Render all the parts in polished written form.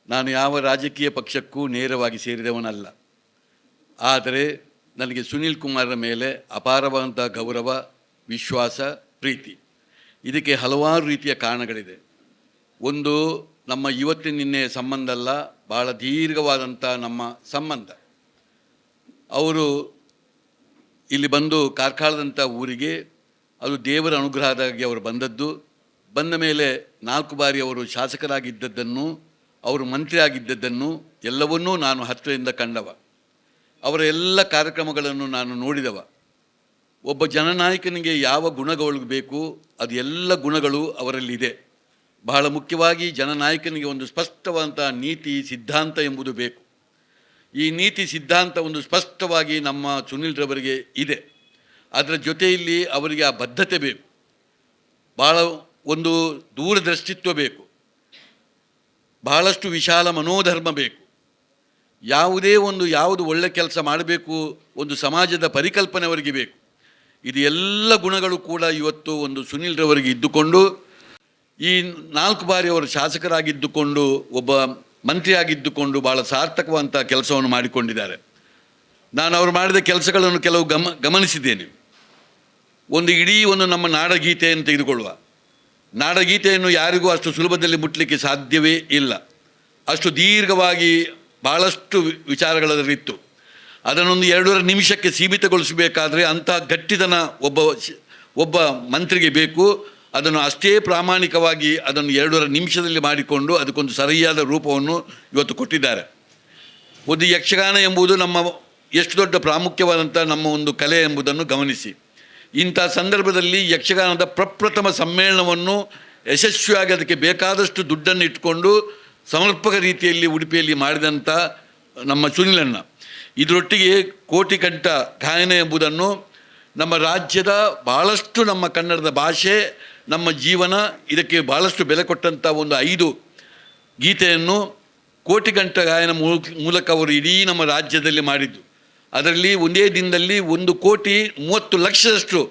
ನಾನು ಯಾವ ರಾಜಕೀಯ ಪಕ್ಷಕ್ಕೂ ನೇರವಾಗಿ ಸೇರಿದವನಲ್ಲ. ಆದರೆ ನನಗೆ ಸುನೀಲ್ ಕುಮಾರರ ಮೇಲೆ ಅಪಾರವಾದಂಥ ಗೌರವ, ವಿಶ್ವಾಸ, ಪ್ರೀತಿ. ಇದಕ್ಕೆ ಹಲವಾರು ರೀತಿಯ ಕಾರಣಗಳಿದೆ. ಒಂದು, ನಮ್ಮ ಇವತ್ತಿನ ನಿನ್ನೆಯ ಸಂಬಂಧ ಅಲ್ಲ, ಭಾಳ ದೀರ್ಘವಾದಂಥ ನಮ್ಮ ಸಂಬಂಧ. ಅವರು ಇಲ್ಲಿ ಬಂದು ಕಾರ್ಕಳದಂಥ ಊರಿಗೆ ಅದು ದೇವರ ಅನುಗ್ರಹದಾಗಿ ಅವರು ಬಂದದ್ದು. ಬಂದ ಮೇಲೆ 4 ಬಾರಿ ಅವರು ಶಾಸಕರಾಗಿದ್ದದ್ದನ್ನು, ಅವರು ಮಂತ್ರಿ ಆಗಿದ್ದದ್ದನ್ನು ಎಲ್ಲವನ್ನೂ ನಾನು ಹತ್ತಿರದಿಂದ ಕಂಡವ. ಅವರ ಎಲ್ಲ ಕಾರ್ಯಕ್ರಮಗಳನ್ನು ನಾನು ನೋಡಿದವ. ಒಬ್ಬ ಜನನಾಯಕನಿಗೆ ಯಾವ ಗುಣಗಳು ಬೇಕು ಅದು ಎಲ್ಲ ಗುಣಗಳು ಅವರಲ್ಲಿದೆ. ಬಹಳ ಮುಖ್ಯವಾಗಿ ಜನನಾಯಕನಿಗೆ ಒಂದು ಸ್ಪಷ್ಟವಾದಂಥ ನೀತಿ ಸಿದ್ಧಾಂತ ಎಂಬುದು ಬೇಕು. ಈ ನೀತಿ ಸಿದ್ಧಾಂತ ಒಂದು ಸ್ಪಷ್ಟವಾಗಿ ನಮ್ಮ ಸುನೀಲ್ರವರಿಗೆ ಇದೆ. ಅದರ ಜೊತೆಯಲ್ಲಿ ಅವರಿಗೆ ಆ ಬದ್ಧತೆ ಬೇಕು, ಭಾಳ ಒಂದು ದೂರದೃಷ್ಟಿತ್ವ ಬೇಕು, ಬಹಳಷ್ಟು ವಿಶಾಲ ಮನೋಧರ್ಮ ಬೇಕು. ಯಾವುದು ಒಳ್ಳೆ ಕೆಲಸ ಮಾಡಬೇಕು, ಒಂದು ಸಮಾಜದ ಪರಿಕಲ್ಪನೆ ಅವರಿಗೆ ಬೇಕು. ಇದು ಎಲ್ಲ ಗುಣಗಳು ಕೂಡ ಇವತ್ತು ಒಂದು ಸುನೀಲ್ರವರಿಗೆ ಇದ್ದುಕೊಂಡು, ಈ 4 ಬಾರಿ ಅವರು ಶಾಸಕರಾಗಿದ್ದುಕೊಂಡು, ಒಬ್ಬ ಮಂತ್ರಿ ಆಗಿದ್ದುಕೊಂಡು ಭಾಳ ಸಾರ್ಥಕವಂಥ ಕೆಲಸವನ್ನು ಮಾಡಿಕೊಂಡಿದ್ದಾರೆ. ನಾನು ಅವರು ಮಾಡಿದ ಕೆಲಸಗಳನ್ನು ಕೆಲವು ಗಮನಿಸಿದ್ದೇನೆ. ಒಂದು ಇಡೀ ನಮ್ಮ ನಾಡಗೀತೆಯನ್ನು ತೆಗೆದುಕೊಳ್ಳುವ, ನಾಡಗೀತೆಯನ್ನು ಯಾರಿಗೂ ಅಷ್ಟು ಸುಲಭದಲ್ಲಿ ಮುಟ್ಟಲಿಕ್ಕೆ ಸಾಧ್ಯವೇ ಇಲ್ಲ. ಅಷ್ಟು ದೀರ್ಘವಾಗಿ ಭಾಳಷ್ಟು ವಿಚಾರಗಳಲ್ಲಿತ್ತು. ಅದನ್ನೊಂದು 2.5 ನಿಮಿಷಕ್ಕೆ ಸೀಮಿತಗೊಳಿಸಬೇಕಾದ್ರೆ ಅಂಥ ಗಟ್ಟಿತನ ಒಬ್ಬ ಮಂತ್ರಿಗೆ ಬೇಕು. ಅದನ್ನು ಅಷ್ಟೇ ಪ್ರಾಮಾಣಿಕವಾಗಿ ಅದನ್ನು 2.5 ನಿಮಿಷದಲ್ಲಿ ಮಾಡಿಕೊಂಡು ಅದಕ್ಕೊಂದು ಸರಿಯಾದ ರೂಪವನ್ನು ಇವತ್ತು ಕೊಟ್ಟಿದ್ದಾರೆ. ಒಂದು ಯಕ್ಷಗಾನ ಎಂಬುದು ನಮ್ಮ ಎಷ್ಟು ದೊಡ್ಡ ಪ್ರಾಮುಖ್ಯವಾದಂಥ ನಮ್ಮ ಒಂದು ಕಲೆ ಎಂಬುದನ್ನು ಗಮನಿಸಿ. ಇಂಥ ಸಂದರ್ಭದಲ್ಲಿ ಯಕ್ಷಗಾನದ ಪ್ರಪ್ರಥಮ ಸಮ್ಮೇಳನವನ್ನು ಯಶಸ್ವಿಯಾಗಿ ಅದಕ್ಕೆ ಬೇಕಾದಷ್ಟು ದುಡ್ಡನ್ನು ಇಟ್ಕೊಂಡು ಸಮರ್ಪಕ ರೀತಿಯಲ್ಲಿ ಉಡುಪಿಯಲ್ಲಿ ಮಾಡಿದಂಥ ನಮ್ಮ ಸುನಿಲಣ್ಣ, ಇದರೊಟ್ಟಿಗೆ ಕೋಟಿಕಂಠ ಗಾಯನ ಎಂಬುದನ್ನು ನಮ್ಮ ರಾಜ್ಯದ ಭಾಳಷ್ಟು, ನಮ್ಮ ಕನ್ನಡದ ಭಾಷೆ, ನಮ್ಮ ಜೀವನ, ಇದಕ್ಕೆ ಭಾಳಷ್ಟು ಬೆಲೆ ಕೊಟ್ಟಂಥ ಒಂದು 5 ಗೀತೆಯನ್ನು ಕೋಟಿಕಂಠ ಗಾಯನ ಮೂಲಕ ಅವರು ಇಡೀ ನಮ್ಮ ರಾಜ್ಯದಲ್ಲಿ ಮಾಡಿದ್ದು. ಅದರಲ್ಲಿ ಒಂದೇ ದಿನದಲ್ಲಿ 1,30,30,00,000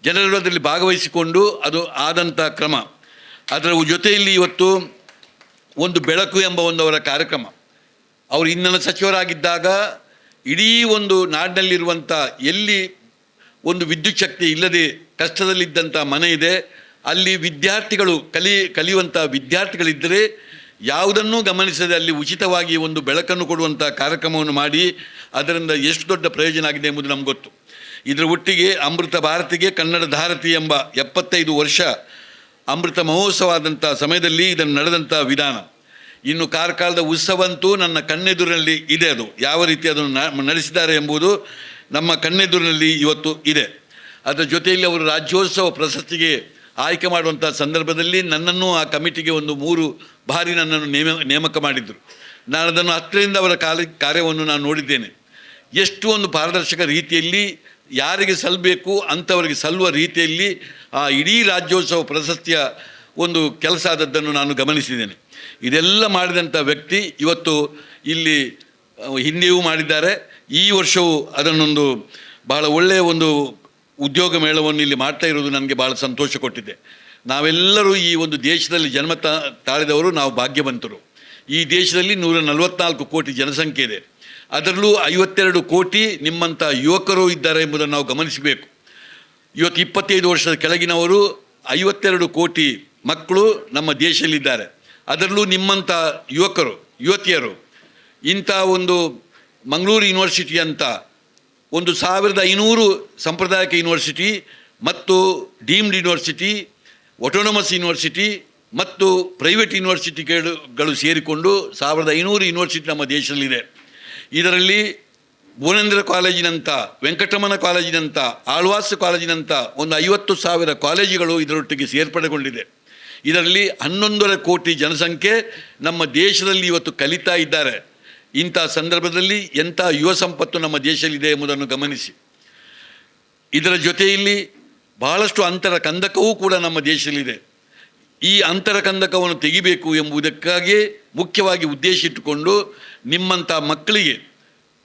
ಜನರು ಅದರಲ್ಲಿ ಭಾಗವಹಿಸಿಕೊಂಡು ಅದು ಆದಂಥ ಕ್ರಮ. ಅದರ ಜೊತೆಯಲ್ಲಿ ಇವತ್ತು ಒಂದು ಬೆಳಕು ಎಂಬ ಅವರ ಕಾರ್ಯಕ್ರಮ, ಅವರು ಇಂಧನ ಸಚಿವರಾಗಿದ್ದಾಗ ಇಡೀ ಒಂದು ನಾಡಿನಲ್ಲಿರುವಂಥ ಎಲ್ಲಿ ಒಂದು ವಿದ್ಯುತ್ ಶಕ್ತಿ ಇಲ್ಲದೆ ಕಷ್ಟದಲ್ಲಿದ್ದಂಥ ಮನೆ ಇದೆ, ಅಲ್ಲಿ ವಿದ್ಯಾರ್ಥಿಗಳು ಕಲಿಯುವಂಥ ವಿದ್ಯಾರ್ಥಿಗಳಿದ್ದರೆ ಯಾವುದನ್ನೂ ಗಮನಿಸದೆ ಅಲ್ಲಿ ಉಚಿತವಾಗಿ ಒಂದು ಬೆಳಕನ್ನು ಕೊಡುವಂಥ ಕಾರ್ಯಕ್ರಮವನ್ನು ಮಾಡಿ ಅದರಿಂದ ಎಷ್ಟು ದೊಡ್ಡ ಪ್ರಯೋಜನ ಆಗಿದೆ ಎಂಬುದು ನಮ್ಗೆ ಗೊತ್ತು. ಇದರ ಒಟ್ಟಿಗೆ ಅಮೃತ ಭಾರತಿಗೆ ಕನ್ನಡ ಧಾರತಿ ಎಂಬ 75 ವರ್ಷ ಅಮೃತ ಮಹೋತ್ಸವ ಆದಂಥ ಸಮಯದಲ್ಲಿ ಇದನ್ನು ನಡೆದಂಥ ವಿಧಾನ, ಇನ್ನು ಕಾರ್ಕಳದ ಉತ್ಸವಂತೂ ನನ್ನ ಕಣ್ಣೆದುರಿನಲ್ಲಿ ಇದೆ. ಅದು ಯಾವ ರೀತಿ ಅದನ್ನು ನಡೆಸಿದ್ದಾರೆ ಎಂಬುದು ನಮ್ಮ ಕಣ್ಣೆದುರಿನಲ್ಲಿ ಇವತ್ತು ಇದೆ. ಅದರ ಜೊತೆಯಲ್ಲಿ ಅವರು ರಾಜ್ಯೋತ್ಸವ ಪ್ರಶಸ್ತಿಗೆ ಆಯ್ಕೆ ಮಾಡುವಂಥ ಸಂದರ್ಭದಲ್ಲಿ ನನ್ನನ್ನು ಆ ಕಮಿಟಿಗೆ ಒಂದು 3 ಬಾರಿ ನನ್ನನ್ನು ನೇಮಕ ಮಾಡಿದ್ದರು. ನಾನು ಅದನ್ನು ಹತ್ತಿರದಿಂದ ಅವರ ಕಾರ್ಯವನ್ನು ನಾನು ನೋಡಿದ್ದೇನೆ. ಎಷ್ಟು ಒಂದು ಪಾರದರ್ಶಕ ರೀತಿಯಲ್ಲಿ ಯಾರಿಗೆ ಸಲ್ಲಬೇಕು ಅಂಥವರಿಗೆ ಸಲ್ಲುವ ರೀತಿಯಲ್ಲಿ ಆ ಇಡೀ ರಾಜ್ಯೋತ್ಸವ ಪ್ರಶಸ್ತಿಯ ಒಂದು ಕೆಲಸ ಆದದ್ದನ್ನು ನಾನು ಗಮನಿಸಿದ್ದೇನೆ. ಇದೆಲ್ಲ ಮಾಡಿದಂಥ ವ್ಯಕ್ತಿ ಇವತ್ತು ಇಲ್ಲಿ ಹಿಂದೆಯೂ ಮಾಡಿದ್ದಾರೆ. ಈ ವರ್ಷವೂ ಅದನ್ನೊಂದು ಭಾಳ ಒಳ್ಳೆಯ ಒಂದು ಉದ್ಯೋಗ ಮೇಳವನ್ನು ಇಲ್ಲಿ ಮಾಡ್ತಾ ಇರೋದು ನನಗೆ ಭಾಳ ಸಂತೋಷ ಕೊಟ್ಟಿದೆ. ನಾವೆಲ್ಲರೂ ಈ ಒಂದು ದೇಶದಲ್ಲಿ ಜನ್ಮ ತಾಳಿದವರು, ನಾವು ಭಾಗ್ಯವಂತರು. ಈ ದೇಶದಲ್ಲಿ 144 ಕೋಟಿ ಜನಸಂಖ್ಯೆ ಇದೆ. ಅದರಲ್ಲೂ 52 ಕೋಟಿ ನಿಮ್ಮಂಥ ಯುವಕರು ಇದ್ದಾರೆ ಎಂಬುದನ್ನು ನಾವು ಗಮನಿಸಬೇಕು. ಇವತ್ತು 25 ವರ್ಷದ ಕೆಳಗಿನವರು 52 ಕೋಟಿ ಮಕ್ಕಳು ನಮ್ಮ ದೇಶದಲ್ಲಿದ್ದಾರೆ. ಅದರಲ್ಲೂ ನಿಮ್ಮಂಥ ಯುವಕರು, ಯುವತಿಯರು ಇಂಥ ಒಂದು ಮಂಗಳೂರು ಯೂನಿವರ್ಸಿಟಿ ಅಂತ 1,500 ಸಾಂಪ್ರದಾಯಿಕ ಯೂನಿವರ್ಸಿಟಿ ಮತ್ತು ಡೀಮ್ಡ್ ಯೂನಿವರ್ಸಿಟಿ, ಆಟೋನಮಸ್ ಯೂನಿವರ್ಸಿಟಿ ಮತ್ತು ಪ್ರೈವೇಟ್ ಯೂನಿವರ್ಸಿಟಿಗಳು ಸೇರಿಕೊಂಡು 1,500 ಯೂನಿವರ್ಸಿಟಿ ನಮ್ಮ ದೇಶದಲ್ಲಿದೆ. ಇದರಲ್ಲಿ ಭುವನೇಂದ್ರ ಕಾಲೇಜಿನಂಥ, ವೆಂಕಟರಮಣ ಕಾಲೇಜಿನಂಥ, ಆಳ್ವಾಸ್ ಕಾಲೇಜಿನಂಥ ಒಂದು 50,000 ಕಾಲೇಜುಗಳು ಇದರೊಟ್ಟಿಗೆ ಸೇರ್ಪಡೆಗೊಂಡಿದೆ. ಇದರಲ್ಲಿ 11 ಕೋಟಿ ಜನಸಂಖ್ಯೆ ನಮ್ಮ ದೇಶದಲ್ಲಿ ಇವತ್ತು ಕಲಿತಾ ಇದ್ದಾರೆ. ಇಂಥ ಸಂದರ್ಭದಲ್ಲಿ ಎಂಥ ಯುವ ಸಂಪತ್ತು ನಮ್ಮ ದೇಶದಲ್ಲಿದೆ ಎಂಬುದನ್ನು ಗಮನಿಸಿ. ಇದರ ಜೊತೆಯಲ್ಲಿ ಬಹಳಷ್ಟು ಅಂತರ ಕಂದಕವೂ ಕೂಡ ನಮ್ಮ ದೇಶದಲ್ಲಿದೆ. ಈ ಅಂತರ ಕಂದಕವನ್ನು ತೆಗಿಬೇಕು ಎಂಬುದಕ್ಕಾಗಿ ಮುಖ್ಯವಾಗಿ ಉದ್ದೇಶ ಇಟ್ಟುಕೊಂಡು ನಿಮ್ಮಂಥ ಮಕ್ಕಳಿಗೆ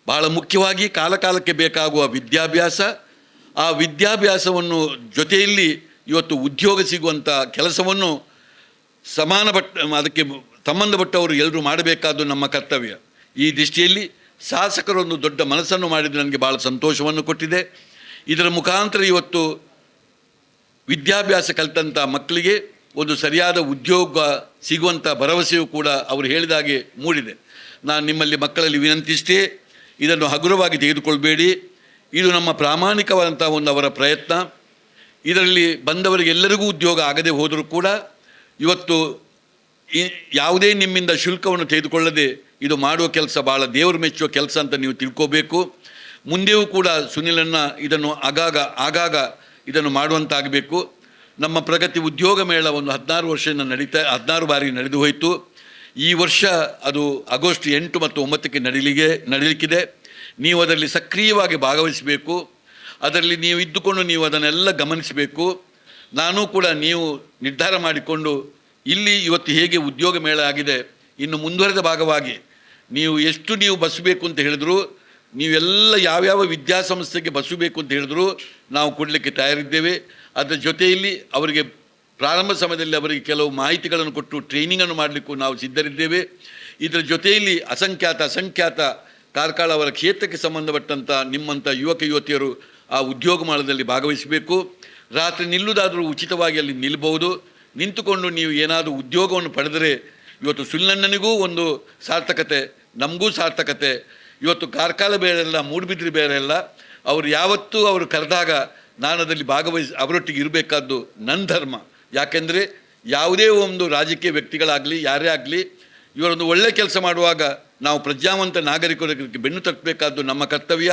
ಭಾಳ ಮುಖ್ಯವಾಗಿ ಕಾಲಕಾಲಕ್ಕೆ ಬೇಕಾಗುವ ವಿದ್ಯಾಭ್ಯಾಸ, ಆ ವಿದ್ಯಾಭ್ಯಾಸವನ್ನು ಜೊತೆಯಲ್ಲಿ ಇವತ್ತು ಉದ್ಯೋಗ ಸಿಗುವಂಥ ಕೆಲಸವನ್ನು ಅದಕ್ಕೆ ಸಂಬಂಧಪಟ್ಟವರು ಎಲ್ಲರೂ ಮಾಡಬೇಕಾದ್ದು ನಮ್ಮ ಕರ್ತವ್ಯ. ಈ ದೃಷ್ಟಿಯಲ್ಲಿ ಶಾಸಕರೊಂದು ದೊಡ್ಡ ಮನಸ್ಸನ್ನು ಮಾಡಿದ್ದು ನನಗೆ ಭಾಳ ಸಂತೋಷವನ್ನು ಕೊಟ್ಟಿದೆ. ಇದರ ಮುಖಾಂತರ ಇವತ್ತು ವಿದ್ಯಾಭ್ಯಾಸ ಕಲಿತಂಥ ಮಕ್ಕಳಿಗೆ ಒಂದು ಸರಿಯಾದ ಉದ್ಯೋಗ ಸಿಗುವಂಥ ಭರವಸೆಯೂ ಕೂಡ ಅವರು ಹೇಳಿದಾಗೆ ಮೂಡಿದೆ. ನಾನು ನಿಮ್ಮಲ್ಲಿ ಮಕ್ಕಳಲ್ಲಿ ವಿನಂತಿಷ್ಟೇ, ಇದನ್ನು ಹಗುರವಾಗಿ ತೆಗೆದುಕೊಳ್ಬೇಡಿ. ಇದು ನಮ್ಮ ಪ್ರಾಮಾಣಿಕವಾದಂಥ ಒಂದು ಅವರ ಪ್ರಯತ್ನ. ಇದರಲ್ಲಿ ಬಂದವರಿಗೆಲ್ಲರಿಗೂ ಉದ್ಯೋಗ ಆಗದೆ ಹೋದರೂ ಕೂಡ ಇವತ್ತು ಯಾವುದೇ ನಿಮ್ಮಿಂದ ಶುಲ್ಕವನ್ನು ತೆಗೆದುಕೊಳ್ಳದೆ ಇದು ಮಾಡುವ ಕೆಲಸ ಭಾಳ ದೇವರು ಮೆಚ್ಚುವ ಕೆಲಸ ಅಂತ ನೀವು ತಿಳ್ಕೋಬೇಕು. ಮುಂದೆಯೂ ಕೂಡ ಸುನಿಲನ್ನು ಇದನ್ನು ಆಗಾಗ ಇದನ್ನು ಮಾಡುವಂತಾಗಬೇಕು. ನಮ್ಮ ಪ್ರಗತಿ ಉದ್ಯೋಗ ಮೇಳ ಒಂದು 16 ಬಾರಿ ನಡೆದು ಹೋಯಿತು. ಈ ವರ್ಷ ಅದು ಆಗಸ್ಟ್ 8 ಮತ್ತು 9ಕ್ಕೆ ನಡೀಲಿಕ್ಕಿದೆ. ನೀವು ಅದರಲ್ಲಿ ಸಕ್ರಿಯವಾಗಿ ಭಾಗವಹಿಸಬೇಕು. ಅದರಲ್ಲಿ ನೀವು ಇದ್ದುಕೊಂಡು ನೀವು ಅದನ್ನೆಲ್ಲ ಗಮನಿಸಬೇಕು. ನಾನು ಕೂಡ ನೀವು ನಿರ್ಧಾರ ಮಾಡಿಕೊಂಡು ಇಲ್ಲಿ ಇವತ್ತು ಹೇಗೆ ಉದ್ಯೋಗ ಮೇಳ ಆಗಿದೆ, ಇನ್ನು ಮುಂದುವರೆದ ಭಾಗವಾಗಿ ನೀವು ಬಸಬೇಕು ಅಂತ ಹೇಳಿದ್ರು, ನೀವೆಲ್ಲ ಯಾವ್ಯಾವ ವಿದ್ಯಾಸಂಸ್ಥೆಗೆ ಬಸಬೇಕು ಅಂತ ಹೇಳಿದ್ರು ನಾವು ಕೊಡಲಿಕ್ಕೆ ತಯಾರಿದ್ದೇವೆ. ಅದರ ಜೊತೆಯಲ್ಲಿ ಅವರಿಗೆ ಪ್ರಾರಂಭ ಸಮಯದಲ್ಲಿ ಅವರಿಗೆ ಕೆಲವು ಮಾಹಿತಿಗಳನ್ನು ಕೊಟ್ಟು ಟ್ರೈನಿಂಗನ್ನು ಮಾಡಲಿಕ್ಕೂ ನಾವು ಸಿದ್ಧರಿದ್ದೇವೆ. ಇದರ ಜೊತೆಯಲ್ಲಿ ಅಸಂಖ್ಯಾತ ಕಾರ್ಕಳ ಅವರ ಕ್ಷೇತ್ರಕ್ಕೆ ಸಂಬಂಧಪಟ್ಟಂಥ ನಿಮ್ಮಂಥ ಯುವಕ ಯುವತಿಯರು ಆ ಉದ್ಯೋಗ ಮೇಳದಲ್ಲಿ ಭಾಗವಹಿಸಬೇಕು. ರಾತ್ರಿ ನಿಲ್ಲುವುದಾದರೂ ಉಚಿತವಾಗಿ ಅಲ್ಲಿ ನಿಲ್ಲಬಹುದು. ನಿಂತುಕೊಂಡು ನೀವು ಏನಾದರೂ ಉದ್ಯೋಗವನ್ನು ಪಡೆದರೆ ಇವತ್ತು ಸುನಿಲಣ್ಣನಿಗೂ ಒಂದು ಸಾರ್ಥಕತೆ, ನಮಗೂ ಸಾರ್ಥಕತೆ. ಇವತ್ತು ಕಾರ್ಕಳ ಬೇರೆಲ್ಲ, ಮೂಡುಬಿದ್ರೆ ಬೇರೆಲ್ಲ, ಅವರು ಯಾವತ್ತೂ ಅವರು ಕರೆದಾಗ ನಾನು ಅದರಲ್ಲಿ ಅವರೊಟ್ಟಿಗೆ ಇರಬೇಕಾದ್ದು ನನ್ನ ಧರ್ಮ. ಯಾಕೆಂದರೆ ಯಾವುದೇ ಒಂದು ರಾಜಕೀಯ ವ್ಯಕ್ತಿಗಳಾಗಲಿ ಯಾರೇ ಆಗಲಿ ಇವರೊಂದು ಒಳ್ಳೆಯ ಕೆಲಸ ಮಾಡುವಾಗ ನಾವು ಪ್ರಜ್ಞಾವಂತ ನಾಗರಿಕರಿಗೆ ಬೆನ್ನು ತಟ್ಟಬೇಕಾದ್ದು ನಮ್ಮ ಕರ್ತವ್ಯ.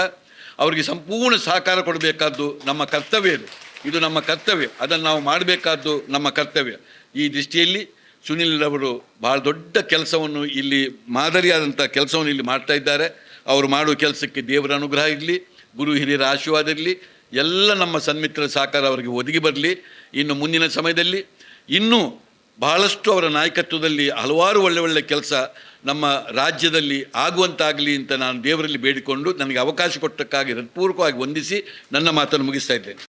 ಅವರಿಗೆ ಸಂಪೂರ್ಣ ಸಹಕಾರ ಕೊಡಬೇಕಾದ್ದು ನಮ್ಮ ಕರ್ತವ್ಯ. ಇದು ನಮ್ಮ ಕರ್ತವ್ಯ, ಅದನ್ನು ನಾವು ಮಾಡಬೇಕಾದ್ದು ನಮ್ಮ ಕರ್ತವ್ಯ. ಈ ದೃಷ್ಟಿಯಲ್ಲಿ ಸುನಿಲ್ ಅವರು ಭಾಳ ದೊಡ್ಡ ಕೆಲಸವನ್ನು ಇಲ್ಲಿ ಮಾದರಿಯಾದಂಥ ಕೆಲಸವನ್ನು ಇಲ್ಲಿ ಮಾಡ್ತಾ ಇದ್ದಾರೆ. ಅವರು ಮಾಡುವ ಕೆಲಸಕ್ಕೆ ದೇವರ ಅನುಗ್ರಹ ಇರಲಿ, ಗುರು ಹಿರಿಯರ ಆಶೀರ್ವಾದ ಇರಲಿ, ಎಲ್ಲ ನಮ್ಮ ಸನ್ಮಿತ್ರರ ಸಹಕಾರ ಅವರಿಗೆ ಒದಗಿ ಬರಲಿ. ಇನ್ನು ಮುಂದಿನ ಸಮಯದಲ್ಲಿ ಇನ್ನೂ ಬಹಳಷ್ಟು ಅವರ ನಾಯಕತ್ವದಲ್ಲಿ ಹಲವಾರು ಒಳ್ಳೆ ಕೆಲಸ ನಮ್ಮ ರಾಜ್ಯದಲ್ಲಿ ಆಗುವಂತಾಗಲಿ ಅಂತ ನಾನು ದೇವರಲ್ಲಿ ಬೇಡಿಕೊಂಡು ನನಗೆ ಅವಕಾಶ ಕೊಟ್ಟಕ್ಕಾಗಿ ಹೃತ್ಪೂರ್ವಕವಾಗಿ ವಂದಿಸಿ ನನ್ನ ಮಾತನ್ನು ಮುಗಿಸ್ತಾ ಇದ್ದೇನೆ.